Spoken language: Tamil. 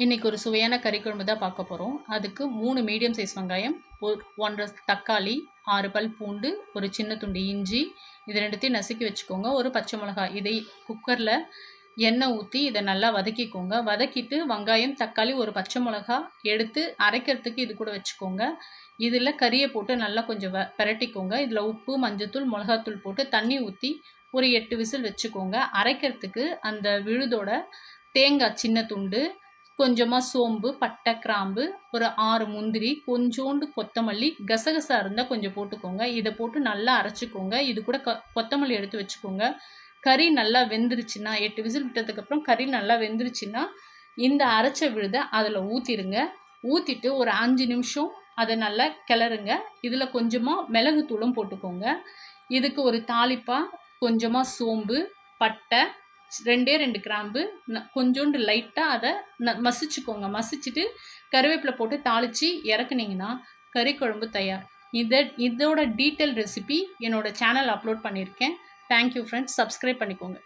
இன்றைக்கி ஒரு சுவையான கறி குழம்பு தான் பார்க்க போகிறோம். அதுக்கு 3 மீடியம் சைஸ் வெங்காயம், 1 தக்காளி, 6 பல் பூண்டு, ஒரு சின்ன துண்டு இஞ்சி, இது ரெண்டுத்தையும் நசுக்கி வச்சுக்கோங்க. ஒரு பச்சை மிளகாய். இதை குக்கரில் எண்ணெய் ஊற்றி இதை நல்லா வதக்கிக்கோங்க. வதக்கிட்டு வெங்காயம், தக்காளி, ஒரு பச்சை மிளகா எடுத்து அரைக்கிறதுக்கு இது கூட வச்சுக்கோங்க. இதில் கறியை போட்டு நல்லா கொஞ்சம் பிரட்டிக்கோங்க. இதில் உப்பு, மஞ்சத்தூள், மிளகாத்தூள் போட்டு தண்ணி ஊற்றி ஒரு 8 விசில் வச்சுக்கோங்க. அரைக்கிறதுக்கு அந்த விழுதோட தேங்காய் சின்ன துண்டு, கொஞ்சமாக சோம்பு, பட்டை, கிராம்பு, ஒரு 6 முந்திரி, கொஞ்சோண்டு கொத்தமல்லி, கசகசா இருந்தால் கொஞ்சம் போட்டுக்கோங்க. இதை போட்டு நல்லா அரைச்சிக்கோங்க. இது கூட கொத்தமல்லி எடுத்து வச்சுக்கோங்க. கறி நல்லா வெந்துருச்சுன்னா 8 விசில் விட்டதுக்கப்புறம் கறி நல்லா வெந்துருச்சுன்னா இந்த அரைச்ச விழுதை அதில் ஊற்றிடுங்க. ஊற்றிட்டு ஒரு 5 நிமிஷம் அதை நல்லா கிளறுங்க. இதில் கொஞ்சமாக மிளகுத்தூளும் போட்டுக்கோங்க. இதுக்கு ஒரு தாளிப்பாக கொஞ்சமாக சோம்பு, பட்டை, 2 கிராம்பு, கொஞ்சோண்டு லைட்டாக அதை மசிச்சுக்கோங்க. மசிச்சுட்டு கருவேப்பிலை போட்டு தாளித்து இறக்குனீங்கன்னா கறி குழம்பு தயார். இதோட டீட்டெயில் ரெசிபி என்னோடய சேனல் அப்லோட் பண்ணியிருக்கேன். Thank you friends. சப்ஸ்கிரைப் பண்ணிக்கோங்க.